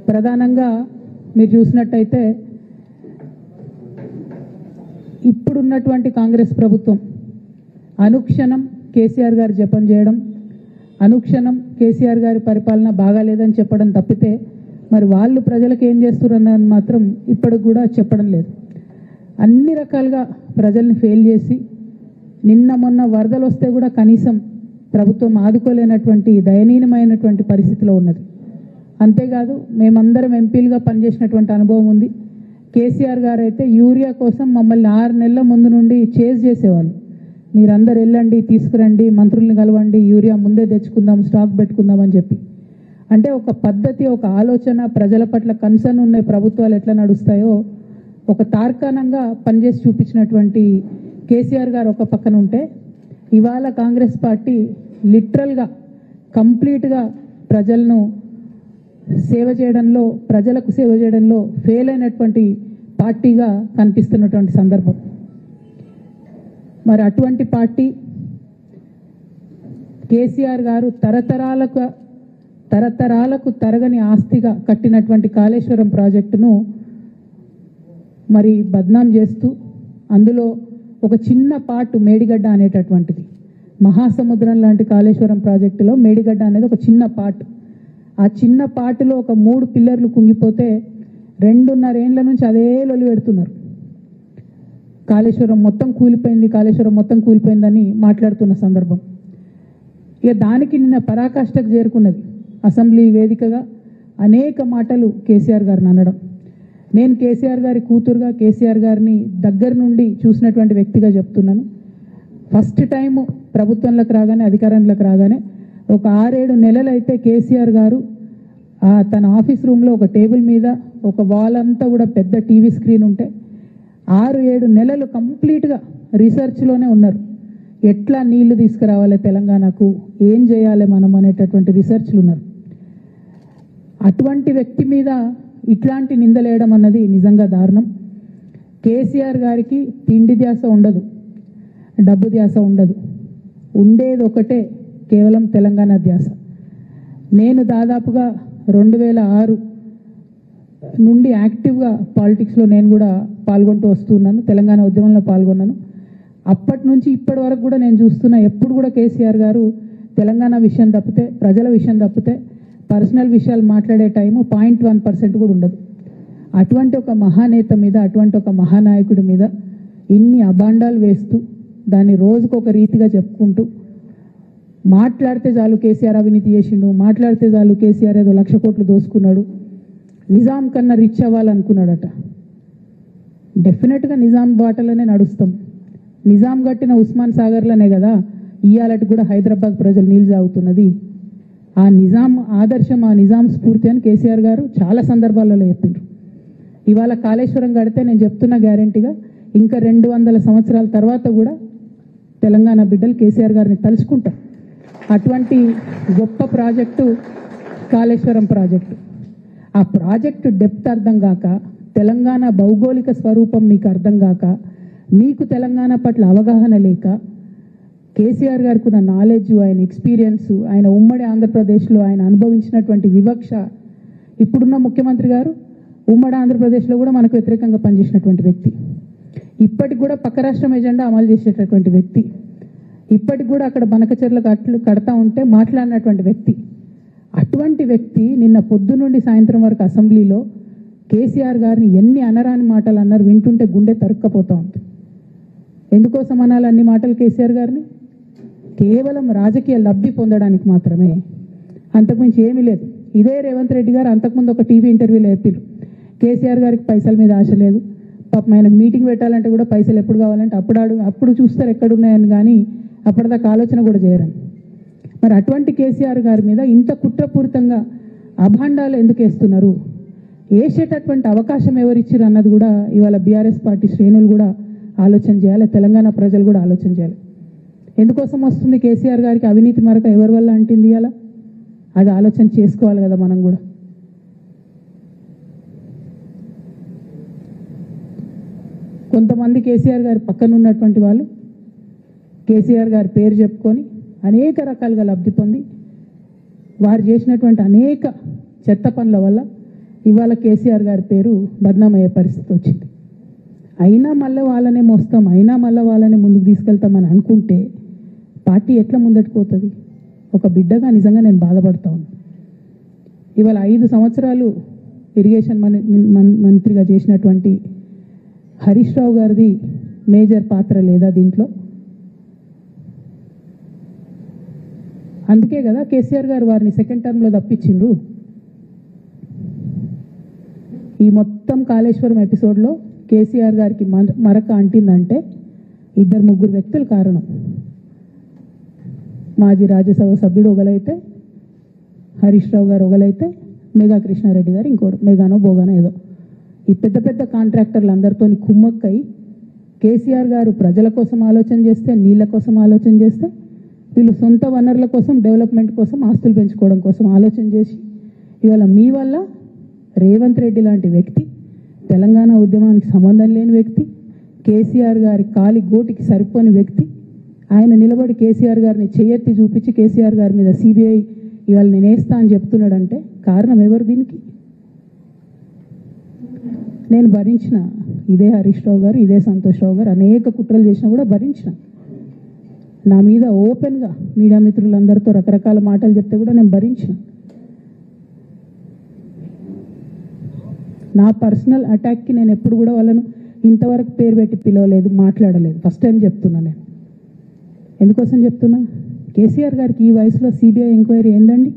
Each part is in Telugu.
ప్రధానంగా మీరు చూసినట్టయితే ఇప్పుడున్నటువంటి కాంగ్రెస్ ప్రభుత్వం అనుక్షణం కేసీఆర్ గారు జపం చేయడం, అనుక్షణం కేసీఆర్ గారి పరిపాలన బాగాలేదని చెప్పడం తప్పితే మరి వాళ్ళు ప్రజలకు ఏం చేస్తున్నారని మాత్రం ఇప్పటికి కూడా చెప్పడం లేదు. అన్ని రకాలుగా ప్రజల్ని ఫెయిల్ చేసి నిన్న మొన్న వరదలు వస్తే కూడా కనీసం ప్రభుత్వం ఆదుకోలేనటువంటి దయనీయమైనటువంటి పరిస్థితిలో ఉన్నది. అంతేకాదు మేమందరం ఎంపీలుగా పనిచేసినటువంటి అనుభవం ఉంది. కేసీఆర్ గారు అయితే యూరియా కోసం మమ్మల్ని 6 నెలల ముందు నుండి చేజ్ చేసేవాళ్ళు. మీరందరూ వెళ్ళండి, తీసుకురండి, మంత్రుల్ని కలవండి, యూరియా ముందే తెచ్చుకుందాం, స్టాక్ పెట్టుకుందాం అని చెప్పి. అంటే ఒక పద్ధతి, ఒక ఆలోచన, ప్రజల పట్ల కన్సర్న్ ఉన్న ప్రభుత్వాలు ఎట్లా నడుస్తాయో ఒక తార్కాణంగా పనిచేసి చూపించినటువంటి కేసీఆర్ గారు ఒక పక్కన ఉంటే, ఇవాళ కాంగ్రెస్ పార్టీ లిటరల్గా కంప్లీట్గా ప్రజలను సేవ చేయడంలో, ప్రజలకు సేవ చేయడంలో ఫెయిల్ అయినటువంటి పార్టీగా కనిపిస్తున్నటువంటి సందర్భం. మరి అటువంటి పార్టీ కేసీఆర్ గారు తరతరాలకు తరగని ఆస్తిగా కట్టినటువంటి కాళేశ్వరం ప్రాజెక్టును మరి బద్నాం చేస్తూ, అందులో ఒక చిన్న పార్ట్ మేడిగడ్డ అనేటటువంటిది, మహాసముద్రం లాంటి కాళేశ్వరం ప్రాజెక్టులో మేడిగడ్డ అనేది ఒక చిన్న పార్ట్. ఆ చిన్న పార్టులో ఒక 3 పిల్లర్లు కుంగిపోతే 2.5 ఏండ్ల నుంచి అదే లొలి పెడుతున్నారు. కాళేశ్వరం మొత్తం కూలిపోయింది, కాళేశ్వరం మొత్తం కూలిపోయిందని మాట్లాడుతున్న సందర్భం. ఇక దానికి నిన్న పరాకాష్ఠకు చేరుకున్నది. అసెంబ్లీ వేదికగా అనేక మాటలు కేసీఆర్ గారిని అనడం. నేను కేసీఆర్ గారి కూతురుగా, కేసీఆర్ గారిని దగ్గర నుండి చూసినటువంటి వ్యక్తిగా చెప్తున్నాను. ఫస్ట్ టైము ప్రభుత్వంలోకి రాగానే, అధికారంలోకి రాగానే ఒక 6-7 నెలలు అయితే కేసీఆర్ గారు తన ఆఫీస్ రూమ్లో ఒక టేబుల్ మీద ఒక వాల్ అంతా కూడా పెద్ద టీవీ స్క్రీన్ ఉంటే 6-7 నెలలు కంప్లీట్గా రీసెర్చ్లోనే ఉన్నారు. ఎట్లా నీళ్లు తీసుకురావాలి తెలంగాణకు, ఏం చేయాలి మనం అనేటటువంటి రీసెర్చ్లు ఉన్నారు. అటువంటి వ్యక్తి మీద ఇట్లాంటి నిందలేయడం అన్నది నిజంగా దారుణం. కేసీఆర్ గారికి తిండి ధ్యాస ఉండదు, డబ్బు ధ్యాస ఉండదు, ఉండేది ఒకటే, కేవలం తెలంగాణ ధ్యాస. నేను దాదాపుగా 2006 నుండి యాక్టివ్గా పాలిటిక్స్లో నేను కూడా పాల్గొంటూ వస్తున్నాను, తెలంగాణ ఉద్యమంలో పాల్గొన్నాను. అప్పటి నుంచి ఇప్పటి వరకు కూడా నేను చూస్తున్నా, ఎప్పుడు కూడా కేసీఆర్ గారు తెలంగాణ విషయం తప్పితే, ప్రజల విషయం తప్పితే పర్సనల్ విషయాలు మాట్లాడే టైము 0.1% కూడా ఉండదు. అటువంటి ఒక మహానేత మీద, అటువంటి ఒక మహానాయకుడి మీద ఇన్ని అబాండాలు వేస్తూ, దాన్ని రోజుకొక రీతిగా చెప్పుకుంటూ, మాట్లాడితే చాలు కేసీఆర్ అవినీతి చేసిండు, మాట్లాడితే చాలు కేసీఆర్ ఏదో 1,00,000 కోట్లు దోసుకున్నాడు, నిజాం కన్నా రిచ్ అవ్వాలనుకున్నాడట. డెఫినెట్గా నిజాం బాటలోనే నడుస్తాం. నిజాం కట్టిన ఉస్మాన్ సాగర్లోనే కదా ఇవాళకి కూడా హైదరాబాద్ ప్రజలు నీళ్ళు తాగుతున్నది. ఆ నిజాం ఆదర్శం, ఆ నిజాం స్ఫూర్తి అని కేసీఆర్ గారు చాలా సందర్భాలలో చెప్పిండ్రు. ఇవాళ కాళేశ్వరం కడితే నేను చెప్తున్నా గ్యారెంటీగా ఇంకా 200 సంవత్సరాల తర్వాత కూడా తెలంగాణ బిడ్డలు కేసీఆర్ గారిని తలుచుకుంటారు. అటువంటి గొప్ప ప్రాజెక్టు కాళేశ్వరం ప్రాజెక్టు. ఆ ప్రాజెక్టు డెప్త్ అర్థం కాక, తెలంగాణ భౌగోళిక స్వరూపం మీకు అర్థం కాక, మీకు తెలంగాణ పట్ల అవగాహన లేక, కేసీఆర్ గారికి ఉన్న నాలెడ్జ్, ఆయన ఎక్స్పీరియన్స్, ఆయన ఉమ్మడి ఆంధ్రప్రదేశ్లో ఆయన అనుభవించినటువంటి వివక్ష, ఇప్పుడున్న ముఖ్యమంత్రి గారు ఉమ్మడి ఆంధ్రప్రదేశ్లో కూడా మనకు వ్యతిరేకంగా పనిచేసినటువంటి వ్యక్తి, ఇప్పటికి కూడా పక్క రాష్ట్రం ఎజెండా అమలు చేసేటటువంటి వ్యక్తి, ఇప్పటికి కూడా అక్కడ బనకచెర్ల కడతా ఉంటే మాట్లాడినటువంటి వ్యక్తి. అటువంటి వ్యక్తి నిన్న పొద్దు నుండి సాయంత్రం వరకు అసెంబ్లీలో కేసీఆర్ గారిని ఎన్ని అనరాని మాటలు అన్నారు, వింటుంటే గుండె తరుక్కపోతా ఉంది. ఎందుకోసం అనాలి అన్ని మాటలు కేసీఆర్ గారిని? కేవలం రాజకీయ లబ్ధి పొందడానికి మాత్రమే, అంతకుమించి ఏమీ లేదు. ఇదే రేవంత్ రెడ్డి గారు అంతకుముందు ఒక టీవీ ఇంటర్వ్యూలో చెప్పారు, కేసీఆర్ గారికి పైసల మీద ఆశ లేదు, పాపం ఆయనకు మీటింగ్ పెట్టాలంటే కూడా పైసలు ఎప్పుడు కావాలంటే అప్పుడు చూస్తారు ఎక్కడున్నాయని, కానీ అప్పటిదాకా ఆలోచన కూడా చేయరని. మరి అటువంటి కేసీఆర్ గారి మీద ఇంత కుట్రపూరితంగా అభాండాలు ఎందుకు వేస్తున్నారు? వేసేటటువంటి అవకాశం ఎవరిచ్చారు అన్నది కూడా ఇవాళ బీఆర్ఎస్ పార్టీ శ్రేణులు కూడా ఆలోచన చేయాలి, తెలంగాణ ప్రజలు కూడా ఆలోచన చేయాలి. ఎందుకోసం వస్తుంది కేసీఆర్ గారికి అవినీతి మరక, ఎవరి వల్ల అంటుంది అలా? అది ఆలోచన చేసుకోవాలి కదా మనం కూడా. కొంతమంది కేసీఆర్ గారి పక్కన ఉన్నటువంటి వాళ్ళు కేసీఆర్ గారి పేరు చెప్పుకొని అనేక రకాలుగా లబ్ధి పొంది వారు చేసినటువంటి అనేక చెత్త పనుల వల్ల ఇవాళ కేసీఆర్ గారి పేరు బద్నామయ్యే పరిస్థితి వచ్చింది. అయినా మళ్ళీ వాళ్ళనే మోస్తాం, అయినా మళ్ళీ వాళ్ళనే ముందుకు తీసుకెళ్తామని అనుకుంటే పార్టీ ఎట్లా ముందట్టుకుపోతుంది? ఒక బిడ్డగా నిజంగా నేను బాధపడతా ఉన్నాను. ఇవాళ 5 సంవత్సరాలు ఇరిగేషన్ మంత్రిగా చేసినటువంటి హరీష్ రావు గారిది మేజర్ పాత్ర లేదా దీంట్లో? అందుకే కదా కేసీఆర్ గారు వారిని సెకండ్ టర్మ్లో తప్పించిండ్రు. ఈ మొత్తం కాళేశ్వరం ఎపిసోడ్లో కేసీఆర్ గారికి మరక అంటిందంటే 2-3 వ్యక్తులు కారణం. మాజీ రాజ్యసభ సభ్యుడు ఒకలైతే, హరీష్ రావు గారు ఒకలైతే, మేఘా కృష్ణారెడ్డి గారు ఇంకోటి, మేఘానో బోగానో ఏదో. ఈ పెద్ద పెద్ద కాంట్రాక్టర్లు అందరితో కుమ్మక్కై కేసీఆర్ గారు ప్రజల కోసం ఆలోచన చేస్తే, నీళ్ళ కోసం ఆలోచన చేస్తే, వీళ్ళు సొంత వనరుల కోసం, డెవలప్మెంట్ కోసం, ఆస్తులు పెంచుకోవడం కోసం ఆలోచన చేసి ఇవాళ మీ వల్ల రేవంత్ రెడ్డి లాంటి వ్యక్తి, తెలంగాణ ఉద్యమానికి సంబంధం లేని వ్యక్తి, కేసీఆర్ గారి కాలి గోటికి సరిపోని వ్యక్తి, ఆయన నిలబడి కేసీఆర్ గారిని చేయెత్తి చూపించి కేసీఆర్ గారి మీద సిబిఐ ఇవాళ నేను వేస్తా అని చెప్తున్నాడంటే కారణం ఎవరు దీనికి? నేను భరించిన ఇదే హరీష్ రావు గారు, ఇదే సంతోష్ రావు గారు అనేక కుట్రలు చేసినా కూడా భరించిన. నా మీద ఓపెన్గా మీడియా మిత్రులందరితో రకరకాల మాటలు చెప్తే కూడా నేను భరించిన. నా పర్సనల్ అటాక్కి నేను ఎప్పుడు కూడా వాళ్ళను ఇంతవరకు పేరు పెట్టి పిలవలేదు, మాట్లాడలేదు. ఫస్ట్ టైం చెప్తున్నా నేను. ఎందుకోసం చెప్తున్నా? కేసీఆర్ గారికి ఈ వయసులో సిబిఐ ఎంక్వైరీ ఏందండి?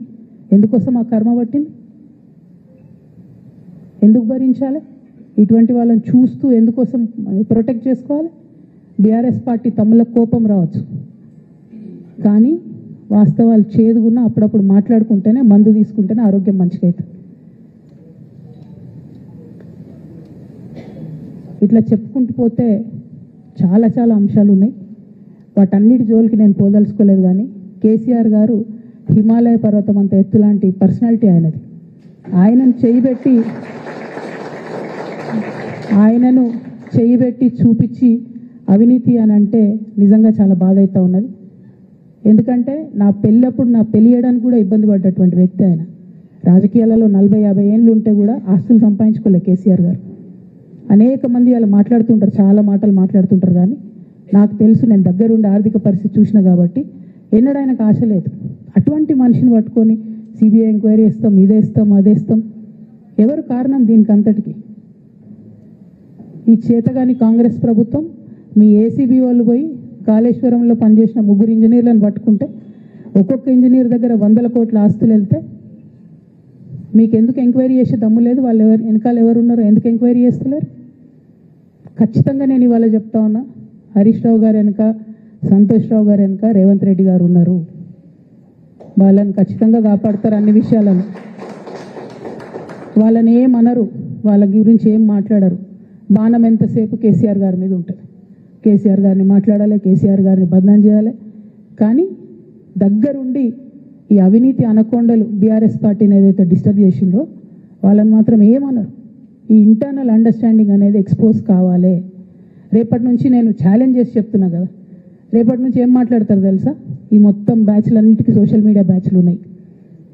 ఎందుకోసం ఆ కర్మ పట్టింది? ఎందుకు భరించాలి? ఇటువంటి వాళ్ళని చూస్తూ ఎందుకోసం ప్రొటెక్ట్ చేసుకోవాలి? బీఆర్ఎస్ పార్టీ తమ్ముల కోపం రావచ్చు, కానీ వాస్తవాలు చేదుగున్నా అప్పుడప్పుడు మాట్లాడుకుంటేనే, మందు తీసుకుంటేనే ఆరోగ్యం మంచిగా అవుతుంది. ఇట్లా చెప్పుకుంటూ పోతే చాలా చాలా అంశాలు ఉన్నాయి. వాటన్నిటి జోలికి నేను పోదలుచుకోలేదు. కానీ కేసీఆర్ గారు హిమాలయ పర్వతం అంత ఎత్తు లాంటి పర్సనాలిటీ ఆయనది. ఆయనను చేయబెట్టి చూపించి అవినీతి అని అంటే నిజంగా చాలా బాధ అవుతా ఉన్నది. ఎందుకంటే నా పెళ్ళి చేయడానికి కూడా ఇబ్బంది పడ్డటువంటి వ్యక్తి ఆయన. రాజకీయాలలో 40-50 ఏళ్ళు ఉంటే కూడా ఆస్తులు సంపాదించుకోలే కేసీఆర్ గారు. అనేక మంది అలా మాట్లాడుతుంటారు, చాలా మాటలు మాట్లాడుతుంటారు. కానీ నాకు తెలుసు, నేను దగ్గరుండి ఆర్థిక పరిస్థితి చూసిన కాబట్టి ఎన్నడూ ఆయనకు ఆశ లేదు. అటువంటి మనిషిని పట్టుకొని సిబిఐ ఎంక్వైరీ ఇస్తాం, ఇదేస్తాం, అదేస్తాం. ఎవరు కారణం దీనికి అంతటికి? ఈ చేతగాని కాంగ్రెస్ ప్రభుత్వం మీ ఏసీబీ వాళ్ళు పోయి కాళేశ్వరంలో పనిచేసిన 3 ఇంజనీర్లను పట్టుకుంటే ఒక్కొక్క ఇంజనీర్ దగ్గర 100 కోట్ల ఆస్తులు వెళ్తే మీకు ఎందుకు ఎంక్వైరీ చేసే దమ్ము లేదు? వాళ్ళు వెనకాల ఎవరు ఉన్నారో ఎందుకు ఎంక్వైరీ చేస్తలేరు? ఖచ్చితంగా నేను ఇవాళ చెప్తా ఉన్నా, హరీష్ రావు గారు వెనక, సంతోష్ రావు గారు వెనక రేవంత్ రెడ్డి గారు ఉన్నారు. వాళ్ళని ఖచ్చితంగా కాపాడతారు అన్ని విషయాలను. వాళ్ళని ఏమనరు, వాళ్ళ గురించి ఏం మాట్లాడరు. బాణం ఎంతసేపు కేసీఆర్ గారి మీద ఉంటుంది. కేసీఆర్ గారిని మాట్లాడాలి, కేసీఆర్ గారిని బదనాం చేయాలి. కానీ దగ్గరుండి ఈ అవినీతి అనకొండలు బీఆర్ఎస్ పార్టీని ఏదైతే డిస్టర్బ్ చేసిండ్రో వాళ్ళని మాత్రం ఏమనరు. ఈ ఇంటర్నల్ అండర్స్టాండింగ్ అనేది ఎక్స్పోజ్ కావాలి. రేపటి నుంచి నేను ఛాలెంజ్ చేసి చెప్తున్నా కదా, రేపటి నుంచి ఏం మాట్లాడతారు తెలుసా? ఈ మొత్తం బ్యాచ్లన్నిటికీ సోషల్ మీడియా బ్యాచ్లు ఉన్నాయి.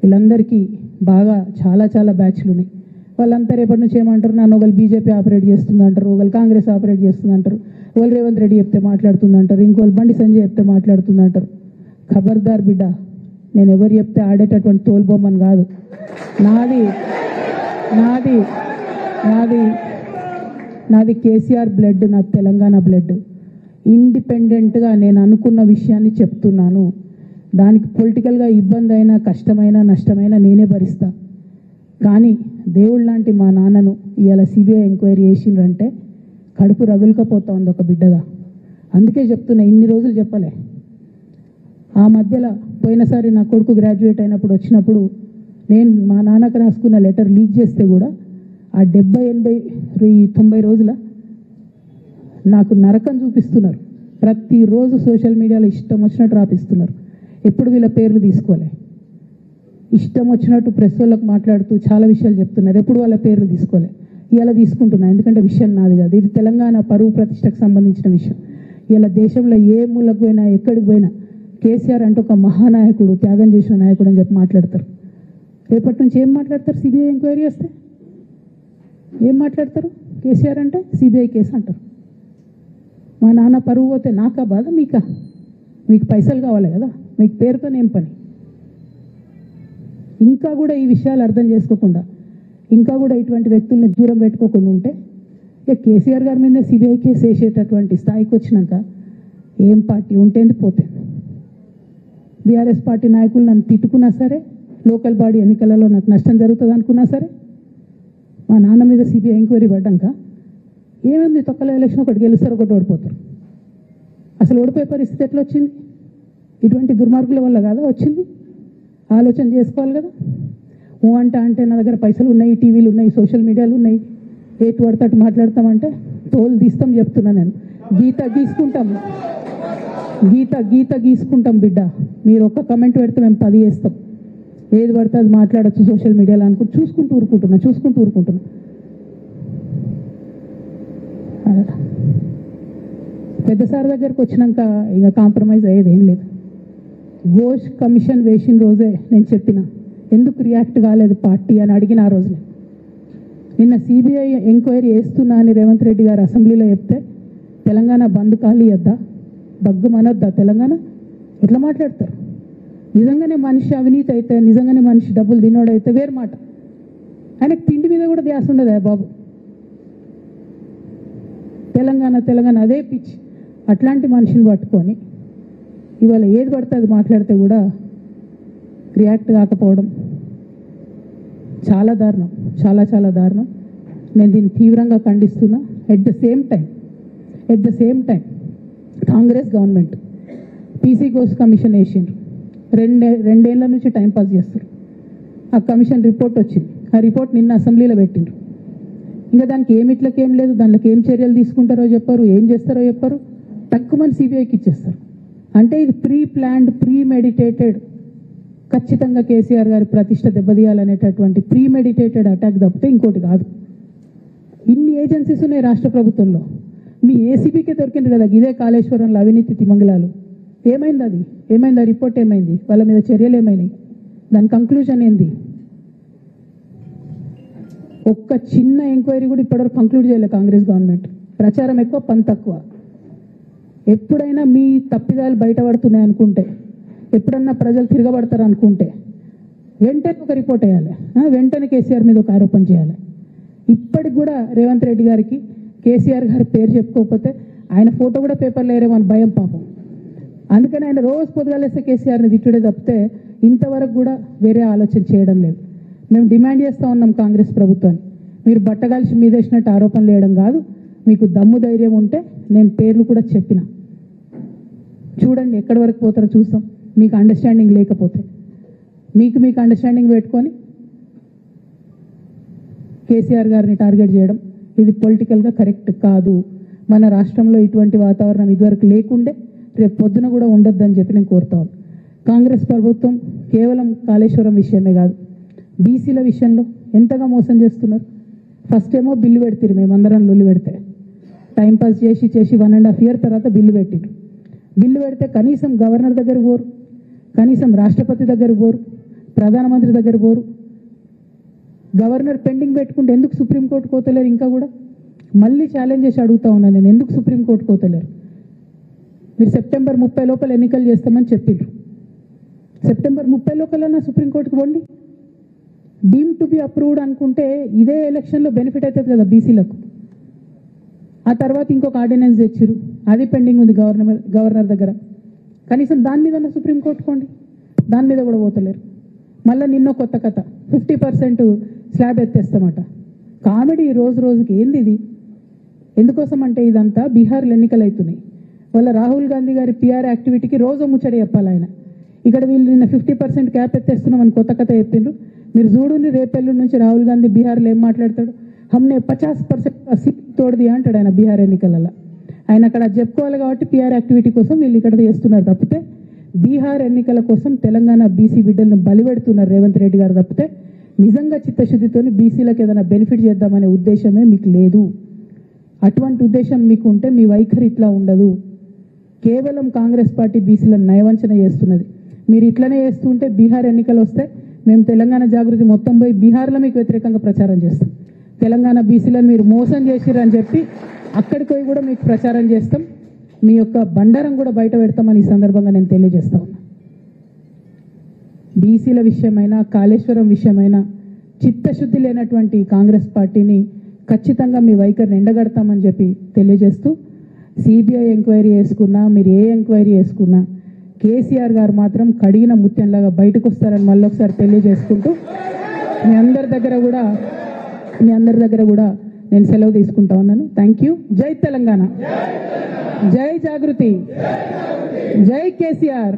వీళ్ళందరికీ బాగా చాలా చాలా బ్యాచ్లు ఉన్నాయి. వాళ్ళంతా రేపటి నుంచి ఏమంటారు? నన్ను ఒకళ్ళు బీజేపీ ఆపరేట్ చేస్తుందంటారు, ఒకళ్ళు కాంగ్రెస్ ఆపరేట్ చేస్తుందంటారు, ఒకళ్ళు రేవంత్ రెడ్డి చెప్తే మాట్లాడుతుందంటారు, ఇంకోళ్ళు బండి సంజయ్ చెప్తే మాట్లాడుతుందంటారు. ఖబర్దార్ బిడ్డ, నేను ఎవరు చెప్తే ఆడేటటువంటి తోలుబొమ్మని కాదు. నాది నాది నాది నాది కేసీఆర్ బ్లడ్, నాది తెలంగాణ బ్లడ్. ఇండిపెండెంట్గా నేను అనుకున్న విషయాన్ని చెప్తున్నాను. దానికి పొలిటికల్గా ఇబ్బంది అయినా, కష్టమైనా, నష్టమైనా నేనే భరిస్తా. కానీ దేవుళ్ళ లాంటి మా నాన్నను ఇవాళ సిబిఐ ఎంక్వైరీ చేసిండ్రంటే కడుపు రగులుకపోతా ఉంది ఒక బిడ్డగా. అందుకే చెప్తున్నా, ఇన్ని రోజులు చెప్పలే. ఆ మధ్యలో పోయినసారి నా కొడుకు గ్రాడ్యుయేట్ అయినప్పుడు వచ్చినప్పుడు నేను మా నాన్నకు రాసుకున్న లెటర్ లీక్ చేస్తే కూడా ఆ 70, 80, 90 రోజుల నాకు నరకం చూపిస్తున్నారు. ప్రతిరోజు సోషల్ మీడియాలో ఇష్టం వచ్చినట్టు రాపిస్తున్నారు. ఎప్పుడు వీళ్ళ పేర్లు తీసుకోలే, ఇష్టం వచ్చినట్టు ప్రెస్ వాళ్ళకు మాట్లాడుతూ చాలా విషయాలు చెప్తున్నారు. ఎప్పుడు వాళ్ళ పేర్లు తీసుకోలే. ఇలా తీసుకుంటున్నా, ఎందుకంటే విషయం నాది కాదు. ఇది తెలంగాణ పరువు ప్రతిష్టకు సంబంధించిన విషయం. ఇలా దేశంలో ఏ మూలకు పోయినా, ఎక్కడికి పోయినా కేసీఆర్ అంటే ఒక మహానాయకుడు, త్యాగం చేసిన నాయకుడు అని చెప్పి మాట్లాడతారు. రేపటి నుంచి ఏం మాట్లాడతారు? సిబిఐ ఎంక్వైరీ చేస్తే ఏం మాట్లాడతారు? కేసీఆర్ అంటే సిబిఐ కేసు అంటారు. మా నాన్న పరువు పోతే నాకా బాధ, మీకా? మీకు పైసలు కావాలి కదా, మీకు పేరుతోనేం పని? ఇంకా కూడా ఈ విషయాలు అర్థం చేసుకోకుండా, ఇంకా కూడా ఇటువంటి వ్యక్తుల్ని దూరం పెట్టుకోకుండా ఉంటే కేసీఆర్ గారి మీద సిబిఐ కేసు వేసేటటువంటి స్థాయికి వచ్చినాక ఏం పార్టీ ఉంటేంది పోతే. బీఆర్ఎస్ పార్టీ నాయకులు నన్ను తిట్టుకున్నా సరే, లోకల్ బాడీ ఎన్నికలలో నాకు నష్టం జరుగుతుంది అనుకున్నా సరే, మా నాన్న మీద సిబిఐ ఎంక్వైరీ పడ్డాక ఏమైంది? తొక్కల ఎలక్షన్ ఒకటి గెలుస్తారు, ఒకటి ఓడిపోతారు. అసలు ఓడిపోయే పరిస్థితి ఎట్లా వచ్చింది? ఇటువంటి దుర్మార్గుల వల్ల కాదా వచ్చింది? ఆలోచన చేసుకోవాలి కదా. ఓ అంటే నా దగ్గర పైసలు ఉన్నాయి, టీవీలు ఉన్నాయి, సోషల్ మీడియాలు ఉన్నాయి, ఏటు పడితే అటు మాట్లాడతామంటే తోలు తీస్తాం చెప్తున్నా నేను. గీత గీసుకుంటాం బిడ్డ. మీరు ఒక్క కమెంట్ పెడితే మేము 10 చేస్తాం. ఏది పడితే అది మాట్లాడచ్చు సోషల్ మీడియాలో అనుకుంటూ చూసుకుంటూ ఊరుకుంటున్నా. పెద్ద సార్ దగ్గరకు వచ్చినాక ఇక కాంప్రమైజ్ అయ్యేది ఏం లేదు. ఘోష్ కమిషన్ వేసిన రోజే నేను చెప్పిన, ఎందుకు రియాక్ట్ కాలేదు పార్టీ అని అడిగిన ఆ రోజు. నిన్న సిబిఐ ఎంక్వైరీ వేస్తున్నా అని రేవంత్ రెడ్డి గారు అసెంబ్లీలో చెప్తే తెలంగాణ బంద్ ఖాళీ వద్దా, బగ్గు మనొద్దా? తెలంగాణ ఎట్లా మాట్లాడతారు? నిజంగానే మనిషి అవినీతి అయితే, నిజంగానే మనిషి డబ్బులు తినోడైతే వేరు మాట. ఆయనకు తిండి మీద కూడా ధ్యాస ఉండదా బాబు? తెలంగాణ అదే పిచ్చి. అట్లాంటి మనిషిని పట్టుకొని ఇవాళ ఏది పడితే అది మాట్లాడితే కూడా రియాక్ట్ కాకపోవడం చాలా దారుణం, చాలా దారుణం. నేను దీన్ని తీవ్రంగా ఖండిస్తున్నా. At the same time Congress government PC Ghosh commission వేసిండ్రు. రెండేళ్ల నుంచి టైంపాస్ చేస్తారు. ఆ కమిషన్ రిపోర్ట్ వచ్చింది. ఆ రిపోర్ట్ నిన్న అసెంబ్లీలో పెట్టిండ్రు. ఇంకా దానికి ఏమిట్లకేం లేదు, దాంట్లోకి ఏం చర్యలు తీసుకుంటారో చెప్పారు, ఏం చేస్తారో చెప్పారు. తక్కువ సిబిఐకి ఇచ్చేస్తారు. అంటే ఇది ప్రీ ప్లాన్డ్, ప్రీ మెడిటేటెడ్, ఖచ్చితంగా కేసీఆర్ గారి ప్రతిష్ట దెబ్బతీయాలనేటటువంటి ప్రీ మెడిటేటెడ్ అటాక్ తప్పితే ఇంకోటి కాదు. ఇన్ని ఏజెన్సీస్ ఉన్నాయి రాష్ట్ర ప్రభుత్వంలో. మీ ఏసీబీకే దొరికింది కదా ఇదే కాళేశ్వరంలో అవినీతి తిమంగళాలు. ఏమైంది? ఆ రిపోర్ట్ ఏమైంది? వాళ్ళ మీద చర్యలు ఏమైనాయి? దాని కంక్లూజన్ ఏంది? ఒక్క చిన్న ఎంక్వైరీ కూడా ఇప్పటివరకు కంక్లూడ్ చేయలేదు కాంగ్రెస్ గవర్నమెంట్. ప్రచారం ఎక్కువ, పని తక్కువ. ఎప్పుడైనా మీ తప్పిదాలు బయటపడుతున్నాయి అనుకుంటే, ఎప్పుడన్నా ప్రజలు తిరగబడతారు అనుకుంటే వెంటనే ఒక రిపోర్ట్ వేయాలి, వెంటనే కేసీఆర్ మీద ఒక ఆరోపణ చేయాలి. ఇప్పటికి కూడా రేవంత్ రెడ్డి గారికి కేసీఆర్ గారి పేరు చెప్పుకోకపోతే ఆయన ఫోటో కూడా పేపర్లో వేరేమో అని భయం పాపం. అందుకని ఆయన రోజు పొద్దుగాలేస్తే కేసీఆర్ని తిట్టుడే తప్పితే ఇంతవరకు కూడా వేరే ఆలోచన చేయడం లేదు. మేము డిమాండ్ చేస్తూ ఉన్నాం కాంగ్రెస్ ప్రభుత్వాన్ని, మీరు బట్టగాల్చి మీదేసినట్టు ఆరోపణలు వేయడం కాదు, మీకు దమ్ము ధైర్యం ఉంటే నేను పేర్లు కూడా చెప్పిన, చూడండి ఎక్కడి వరకు పోతారో చూస్తాం. మీకు అండర్స్టాండింగ్ లేకపోతే మీకు అండర్స్టాండింగ్ పెట్టుకొని కేసీఆర్ గారిని టార్గెట్ చేయడం ఇది పొలిటికల్గా కరెక్ట్ కాదు. మన రాష్ట్రంలో ఇటువంటి వాతావరణం ఇదివరకు లేకుండే, రేపు పొద్దున కూడా ఉండొద్దని చెప్పి నేను కోరుతాను. కాంగ్రెస్ ప్రభుత్వం కేవలం కాళేశ్వరం విషయమే కాదు, బీసీల విషయంలో ఎంతగా మోసం చేస్తున్నారు. ఫస్ట్ ఏమో బిల్లు పెడతారు, మేమందరం లొల్లి పెడితే టైంపాస్ చేసి 1.5 years తర్వాత బిల్లు పెట్టిరు. బిల్లు పెడితే కనీసం గవర్నర్ దగ్గర పోరు, కనీసం రాష్ట్రపతి దగ్గర పోరు, ప్రధానమంత్రి దగ్గర పోరు. గవర్నర్ పెండింగ్ పెట్టుకుంటే ఎందుకు సుప్రీంకోర్టు కోతలేరు? ఇంకా కూడా మళ్ళీ ఛాలెంజ్ చేసి అడుగుతా ఉన్నాను నేను, ఎందుకు సుప్రీంకోర్టు కోతలేరు? మీరు September 30 లోపల ఎన్నికలు చేస్తామని చెప్పిండ్రు. September 30 లోపల సుప్రీంకోర్టుకు పోండి. డీమ్ టు బి అప్రూవ్డ్ అనుకుంటే ఇదే ఎలక్షన్లో బెనిఫిట్ అవుతుంది కదా బీసీలకు. ఆ తర్వాత ఇంకొక ఆర్డినెన్స్ తెచ్చిరు, అది పెండింగ్ ఉంది గవర్నర్ దగ్గర. కనీసం దాని మీద సుప్రీంకోర్టు కోండి, దాని మీద కూడా పోతలేరు. మళ్ళీ నిన్న కొత్త కథ, 50% స్లాబ్ ఎత్తేస్తామట. కామెడీ రోజుకి. ఏంది ఇది? ఎందుకోసం అంటే ఇదంతా బీహార్లో ఎన్నికలు అవుతున్నాయి. వాళ్ళ రాహుల్ గాంధీ గారి పిఆర్ యాక్టివిటీకి రోజు ముచ్చడి చెప్పాలి ఆయన. ఇక్కడ వీళ్ళు నిన్న 50% క్యాప్ ఎత్తేస్తున్నామని కొత్త కథ చెప్పిండ్రు. మీరు చూడండి రేపెల్లుండి నుంచి రాహుల్ గాంధీ బీహార్లో ఏం మాట్లాడతాడు. హమ్నే 50% సీట్ తోడది అంటాడు ఆయన బీహార్ ఎన్నికలలో. ఆయన అక్కడ చెప్పుకోవాలి కాబట్టి పిఆర్ యాక్టివిటీ కోసం వీళ్ళు ఇక్కడ చేస్తున్నారు తప్పితే బీహార్ ఎన్నికల కోసం తెలంగాణ బీసీ బిడ్డలను బలిపెడుతున్నారు రేవంత్ రెడ్డి గారు తప్పితే నిజంగా చిత్తశుద్ధితోని బీసీలకు ఏదైనా బెనిఫిట్ చేద్దామనే ఉద్దేశమే మీకు లేదు. అటువంటి ఉద్దేశం మీకు ఉంటే మీ వైఖరి ఇట్లా ఉండదు. కేవలం కాంగ్రెస్ పార్టీ బీసీలను నయవంచన చేస్తున్నది. మీరు ఇట్లనే చేస్తుంటే బీహార్ ఎన్నికలు వస్తే మేము తెలంగాణ జాగృతి మొత్తం పోయి బీహార్లో మీకు వ్యతిరేకంగా ప్రచారం చేస్తాం. తెలంగాణ బీసీలను మీరు మోసం చేసిరని చెప్పి అక్కడికి పోయి కూడా మీకు ప్రచారం చేస్తాం. మీ యొక్క బండారం కూడా బయట పెడతామని ఈ సందర్భంగా నేను తెలియజేస్తా ఉన్నా. బీసీల విషయమైనా కాళేశ్వరం విషయమైనా చిత్తశుద్ధి లేనటువంటి కాంగ్రెస్ పార్టీని ఖచ్చితంగా మీ వైఖరిని ఎండగడతామని చెప్పి తెలియజేస్తూ, సిబిఐ ఎంక్వైరీ చేసుకున్నా మీరు ఏ ఎంక్వైరీ చేసుకున్నా కేసీఆర్ గారు మాత్రం కడిగిన ముత్యంలాగా బయటకు వస్తారని మళ్ళీ ఒకసారి తెలియజేసుకుంటూ మీ అందరి దగ్గర కూడా నేను సెలవు తీసుకుంటా ఉన్నాను. Thank you. జై తెలంగాణ, జై జాగృతి, జై కేసీఆర్.